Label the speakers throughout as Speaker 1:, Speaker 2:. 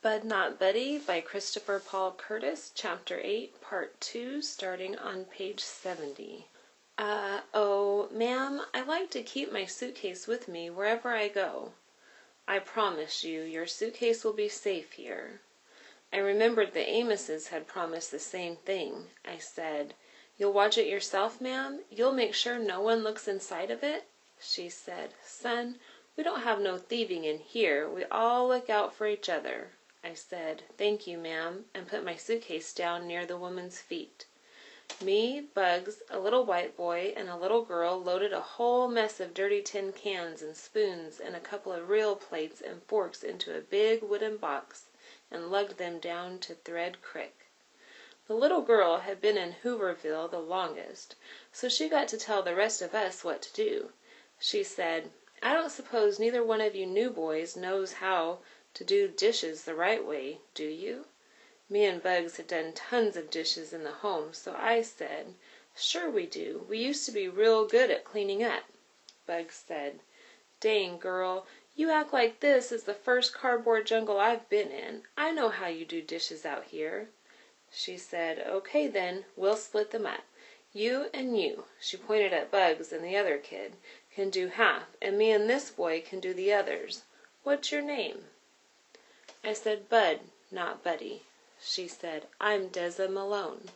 Speaker 1: Bud Not Buddy by Christopher Paul Curtis, Chapter 8, Part 2, starting on page 70. Oh, ma'am, I like to keep my suitcase with me wherever I go. I promise you, your suitcase will be safe here. I remembered the Amoses had promised the same thing. I said, "You'll watch it yourself, ma'am? You'll make sure no one looks inside of it?" She said, "Son, we don't have no thieving in here. We all look out for each other." I said, "Thank you, ma'am," and put my suitcase down near the woman's feet. Me, Bugs, a little white boy, and a little girl loaded a whole mess of dirty tin cans and spoons and a couple of real plates and forks into a big wooden box and lugged them down to Thread Creek. The little girl had been in Hooverville the longest, so she got to tell the rest of us what to do. She said, "I don't suppose neither one of you new boys knows how to do dishes the right way, do you?" Me and Bugs had done tons of dishes in the home, so I said, "Sure we do. We used to be real good at cleaning up." Bugs said, "Dang, girl, you act like this is the first cardboard jungle I've been in. I know how you do dishes out here." She said, "Okay then, we'll split them up. You and you," she pointed at Bugs and the other kid, "can do half, and me and this boy can do the others. What's your name?" I said, "Bud, Not Buddy." She said, "I'm Deza Malone."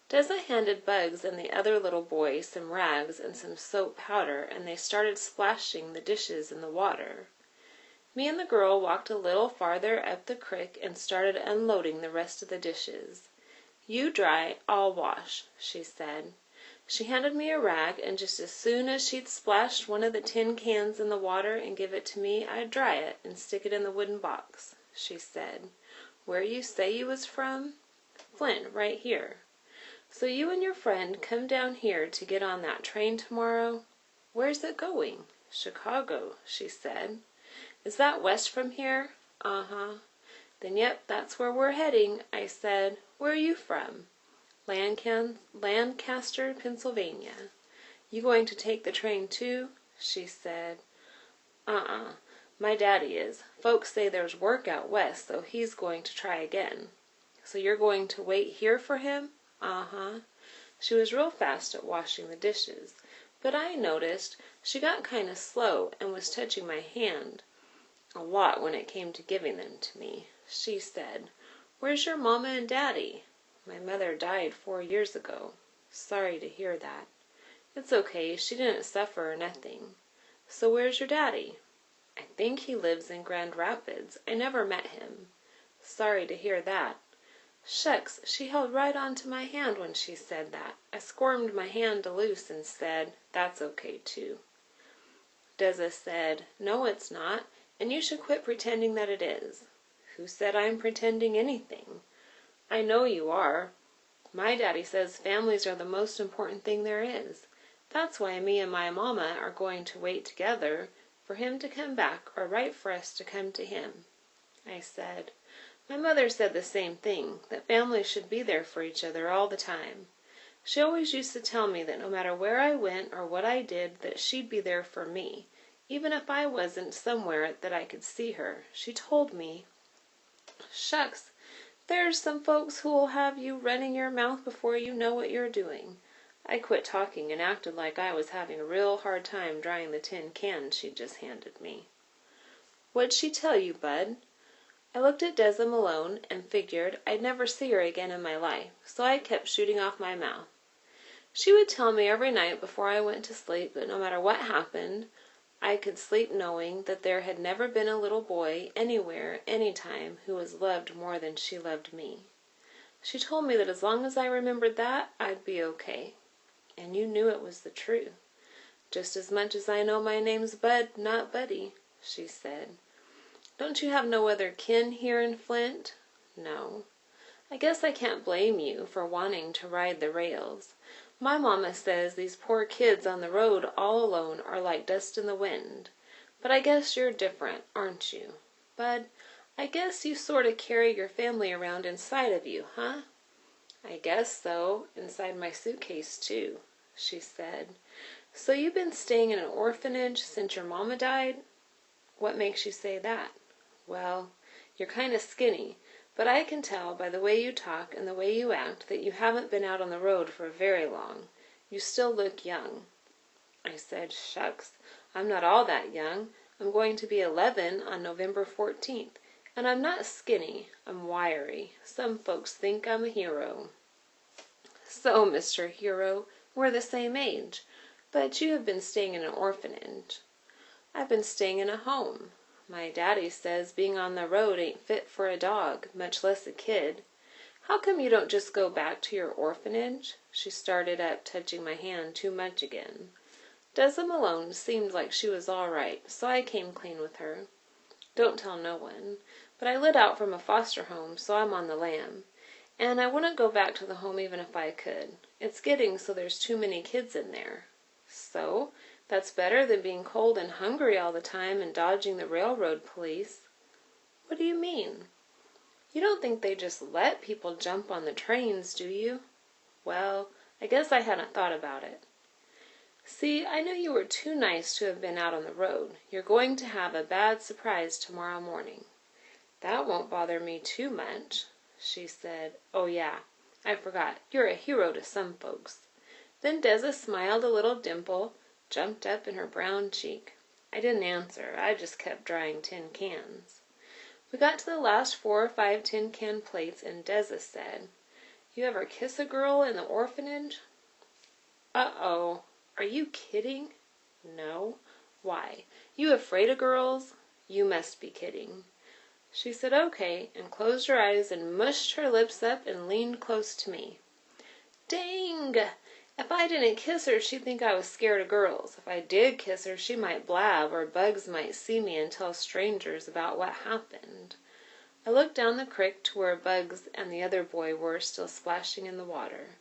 Speaker 1: Deza handed Bugs and the other little boy some rags and some soap powder, and they started splashing the dishes in the water. Me and the girl walked a little farther up the creek and started unloading the rest of the dishes. "You dry, I'll wash," she said. She handed me a rag, and just as soon as she'd splashed one of the tin cans in the water and give it to me, I'd dry it and stick it in the wooden box. She said, "Where you say you was from?" "Flint, right here." "So you and your friend come down here to get on that train tomorrow?" "Where's it going?" "Chicago," she said. "Is that west from here?" "Uh-huh." "Then yep, that's where we're heading." I said, "Where are you from?" "Lancaster, Pennsylvania." "You going to take the train too?" She said, "Uh-uh. My daddy is. Folks say there's work out west, so he's going to try again." "So you're going to wait here for him?" "Uh-huh." She was real fast at washing the dishes, but I noticed she got kind of slow and was touching my hand a lot when it came to giving them to me. She said, "Where's your mama and daddy?" "My mother died 4 years ago." "Sorry to hear that." "It's okay. She didn't suffer or nothing." "So where's your daddy?" "I think he lives in Grand Rapids. I never met him." "Sorry to hear that." Shucks, she held right on to my hand when she said that. I squirmed my hand loose and said, "That's okay too." Deza said, "No, it's not, and you should quit pretending that it is." "Who said I'm pretending anything?" "I know you are. My daddy says families are the most important thing there is. That's why me and my mama are going to wait together for him to come back or write for us to come to him." I said, "My mother said the same thing, that families should be there for each other all the time. She always used to tell me that no matter where I went or what I did, that she'd be there for me, even if I wasn't somewhere that I could see her. She told me—" "Shucks, there's some folks who'll have you running your mouth before you know what you're doing." I quit talking and acted like I was having a real hard time drying the tin cans she'd just handed me. "What'd she tell you, Bud?" I looked at Deza Malone and figured I'd never see her again in my life, so I kept shooting off my mouth. She would tell me every night before I went to sleep that no matter what happened, I could sleep knowing that there had never been a little boy anywhere, anytime, who was loved more than she loved me. She told me that as long as I remembered that, I'd be okay. And you knew it was the truth. "Just as much as I know my name's Bud, Not Buddy," she said. "Don't you have no other kin here in Flint?" "No." "I guess I can't blame you for wanting to ride the rails. My mama says these poor kids on the road all alone are like dust in the wind. But I guess you're different, aren't you? Bud, I guess you sort of carry your family around inside of you, huh?" "I guess so, inside my suitcase too," she said. "So you've been staying in an orphanage since your mama died?" "What makes you say that?" "Well, You're kind of skinny, but I can tell by the way you talk and the way you act that you haven't been out on the road for very long. You still look young." I said, "Shucks, I'm not all that young. I'm going to be 11 on November 14th, and I'm not skinny, I'm wiry. Some folks think I'm a hero." "So, Mr. Hero, we're the same age, but you have been staying in an orphanage." "I've been staying in a home. My daddy says being on the road ain't fit for a dog, much less a kid. How come you don't just go back to your orphanage?" She started up, touching my hand too much again. Deza Malone seemed like she was all right, so I came clean with her. "Don't tell no one, but I lit out from a foster home, so I'm on the lam. And I wouldn't go back to the home even if I could. It's getting so there's too many kids in there." "So? That's better than being cold and hungry all the time and dodging the railroad police." "What do you mean?" "You don't think they just let people jump on the trains, do you?" "Well, I guess I hadn't thought about it." "See, I knew you were too nice to have been out on the road. You're going to have a bad surprise tomorrow morning." "That won't bother me too much." She said, "Oh yeah, I forgot, you're a hero to some folks." Then Deza smiled a little dimple, jumped up in her brown cheek. I didn't answer, I just kept drying tin cans. We got to the last 4 or 5 tin can plates, and Deza said, "You ever kiss a girl in the orphanage?" "Uh-oh. Are you kidding?" "No." "Why, you afraid of girls?" "You must be kidding." She said okay, and closed her eyes and mushed her lips up and leaned close to me. Dang! If I didn't kiss her, she'd think I was scared of girls. If I did kiss her, she might blab, or Bugs might see me and tell strangers about what happened. I looked down the creek to where Bugs and the other boy were still splashing in the water.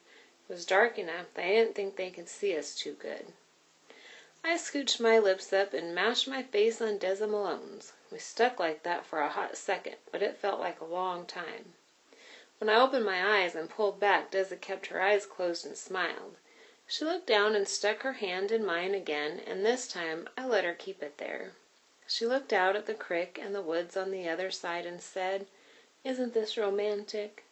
Speaker 1: It was dark enough that I didn't think they could see us too good. I scooched my lips up and mashed my face on Deza Malone's. We stuck like that for a hot second, but it felt like a long time. When I opened my eyes and pulled back, Deza kept her eyes closed and smiled. She looked down and stuck her hand in mine again, and this time I let her keep it there. She looked out at the creek and the woods on the other side and said, "Isn't this romantic?"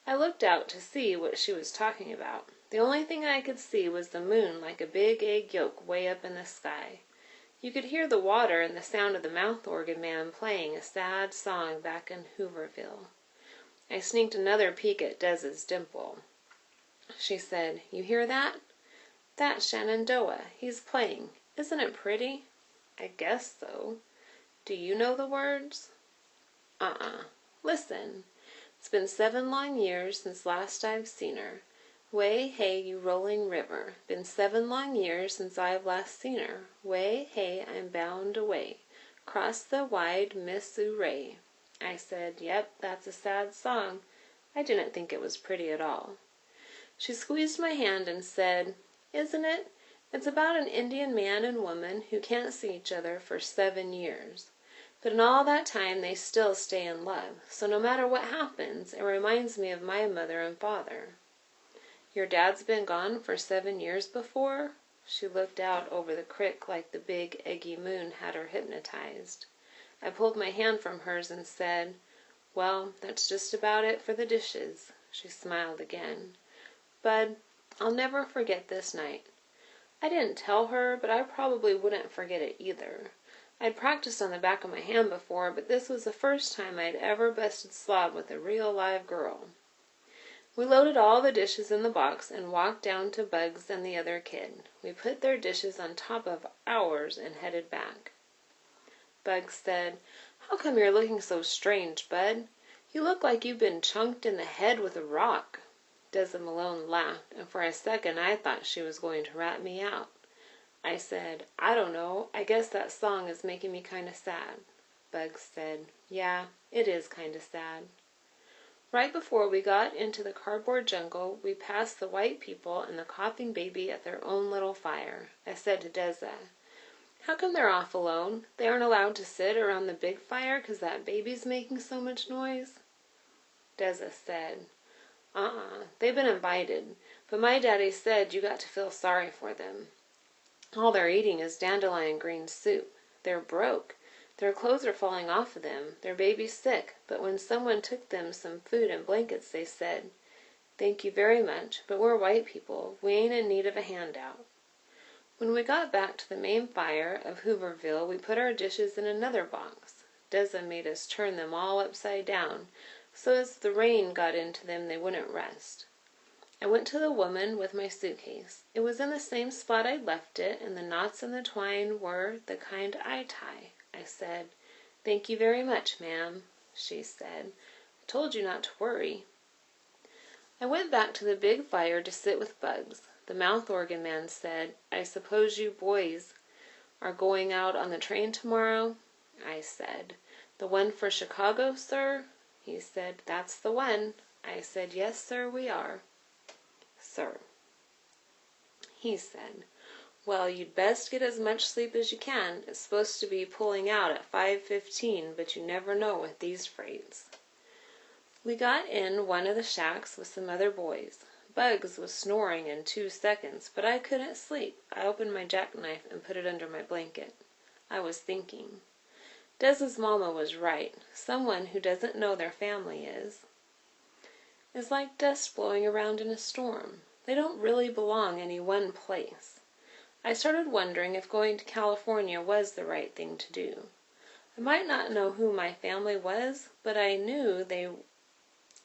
Speaker 1: I looked out to see what she was talking about. The only thing I could see was the moon like a big egg yolk way up in the sky. You could hear the water and the sound of the mouth organ man playing a sad song back in Hooverville. I sneaked another peek at Deza's dimple. She said, "You hear that? That's Shenandoah. He's playing. Isn't it pretty?" "I guess so." "Do you know the words?" Listen. "It's been 7 long years since last I've seen her. Way, hey, you rolling river. Been 7 long years since I've last seen her. Way, hey, I'm bound away. Cross the wide Missouri." I said, "Yep, that's a sad song." I didn't think it was pretty at all. She squeezed my hand and said, "Isn't it? It's about an Indian man and woman who can't see each other for 7 years. But in all that time they still stay in love, so no matter what happens, it reminds me of my mother and father." "Your dad's been gone for 7 years before?" She looked out over the creek like the big, eggy moon had her hypnotized. I pulled my hand from hers and said, "Well, that's just about it for the dishes." She smiled again. "Bud, I'll never forget this night." I didn't tell her, but I probably wouldn't forget it either. I'd practiced on the back of my hand before, but this was the first time I'd ever busted slob with a real live girl. We loaded all the dishes in the box and walked down to Bugs and the other kid. We put their dishes on top of ours and headed back. Bugs said, "How come you're looking so strange, Bud? You look like you've been chunked in the head with a rock." Deza Malone laughed, and for a second I thought she was going to rat me out. I said, "I don't know, I guess that song is making me kind of sad." Bugs said, "Yeah, it is kind of sad." Right before we got into the cardboard jungle, we passed the white people and the coughing baby at their own little fire. I said to Deza, "How come they're off alone? They aren't allowed to sit around the big fire because that baby's making so much noise?" Deza said, they've been invited, but my daddy said you got to feel sorry for them. All they're eating is dandelion green soup. They're broke. Their clothes are falling off of them. Their baby's sick, but when someone took them some food and blankets, they said, 'Thank you very much, but we're white people. We ain't in need of a handout.' When we got back to the main fire of Hooverville, we put our dishes in another box. Deza made us turn them all upside down, so as the rain got into them they wouldn't rust. I went to the woman with my suitcase. It was in the same spot I'd left it, and the knots in the twine were the kind I tie. I said, 'Thank you very much, ma'am.' She said, 'I told you not to worry.' I went back to the big fire to sit with Bugs. The mouth organ man said, 'I suppose you boys are going out on the train tomorrow?' I said, 'The one for Chicago, sir?' He said, 'That's the one.' I said, 'Yes, sir, we are.' 'Sir.' He said, 'Well, you'd best get as much sleep as you can. It's supposed to be pulling out at 5:15, but you never know with these freights.' We got in one of the shacks with some other boys. Bugs was snoring in 2 seconds, but I couldn't sleep. I opened my jackknife and put it under my blanket. I was thinking. Deza's mama was right. Someone who doesn't know their family is like dust blowing around in a storm. They don't really belong any one place. I started wondering if going to California was the right thing to do. I might not know who my family was, but I knew they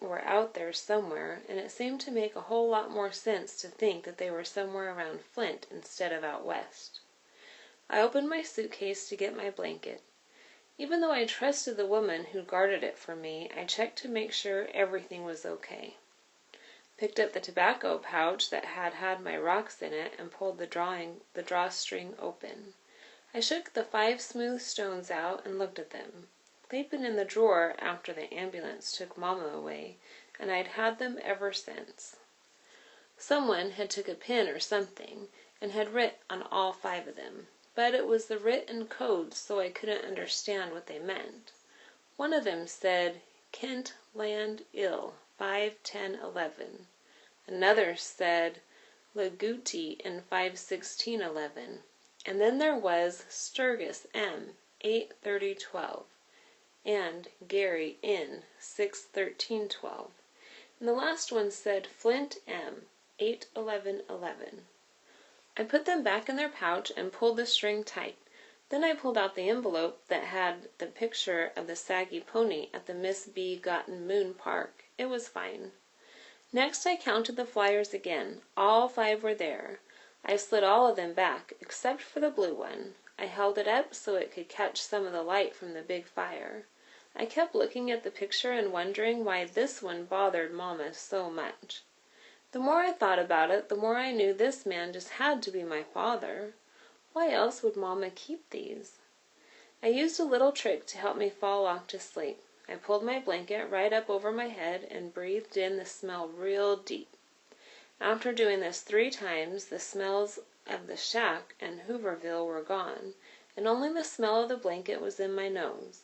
Speaker 1: were out there somewhere, and it seemed to make a whole lot more sense to think that they were somewhere around Flint instead of out west. I opened my suitcase to get my blanket. Even though I trusted the woman who guarded it for me, I checked to make sure everything was okay. Picked up the tobacco pouch that had my rocks in it and pulled the drawstring open. I shook the 5 smooth stones out and looked at them. They'd been in the drawer after the ambulance took Mama away, and I'd had them ever since. Someone had took a pen or something and had writ on all 5 of them, but it was the written code, so I couldn't understand what they meant. One of them said, "Kent Land Ill, 5-10-11. Another said, "Leguti in 5-16-11. And then there was Sturgis M, 8-30-12. And Gary in 6-13-12. And the last one said Flint M, 8-11-11. I put them back in their pouch and pulled the string tight. Then I pulled out the envelope that had the picture of the saggy pony at the Miss B. Gotten Moon Park. It was fine. Next I counted the flyers again. All 5 were there. I slid all of them back, except for the blue one. I held it up so it could catch some of the light from the big fire. I kept looking at the picture and wondering why this one bothered Mama so much. The more I thought about it, the more I knew this man just had to be my father. Why else would Mama keep these? I used a little trick to help me fall off to sleep. I pulled my blanket right up over my head and breathed in the smell real deep. After doing this 3 times, the smells of the shack and Hooverville were gone, and only the smell of the blanket was in my nose.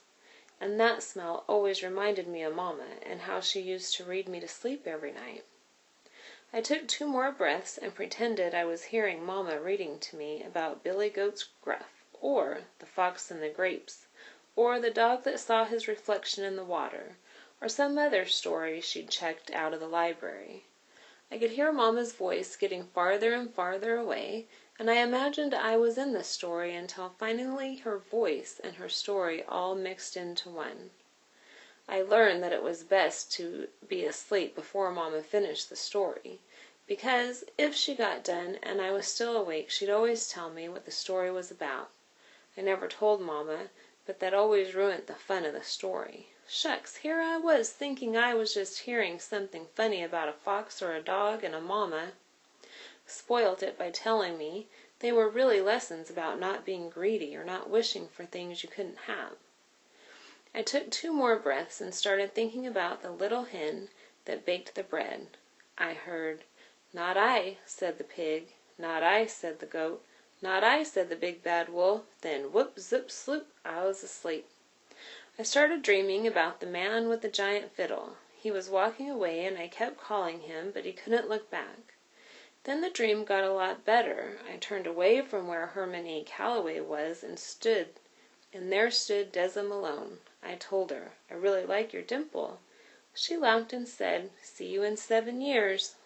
Speaker 1: And that smell always reminded me of Mama and how she used to read me to sleep every night. I took 2 more breaths and pretended I was hearing Mama reading to me about Billy Goat's Gruff, or The Fox and the Grapes, or The Dog That Saw His Reflection in the Water, or some other story she'd checked out of the library. I could hear Mama's voice getting farther and farther away, and I imagined I was in the story until finally her voice and her story all mixed into one. I learned that it was best to be asleep before Mama finished the story, because if she got done and I was still awake, she'd always tell me what the story was about. I never told Mama, but that always ruined the fun of the story. Shucks, here I was thinking I was just hearing something funny about a fox or a dog, and a Mama spoilt it by telling me they were really lessons about not being greedy or not wishing for things you couldn't have. I took 2 more breaths and started thinking about the little hen that baked the bread. I heard, "Not I," said the pig. "Not I," said the goat. "Not I," said the big bad wolf. Then whoop, zip, sloop, I was asleep. I started dreaming about the man with the giant fiddle. He was walking away and I kept calling him, but he couldn't look back. Then the dream got a lot better. I turned away from where Herman E. Calloway was and stood and there stood Deza Malone. I told her, "I really like your dimple." She laughed and said, "See you in 7 years."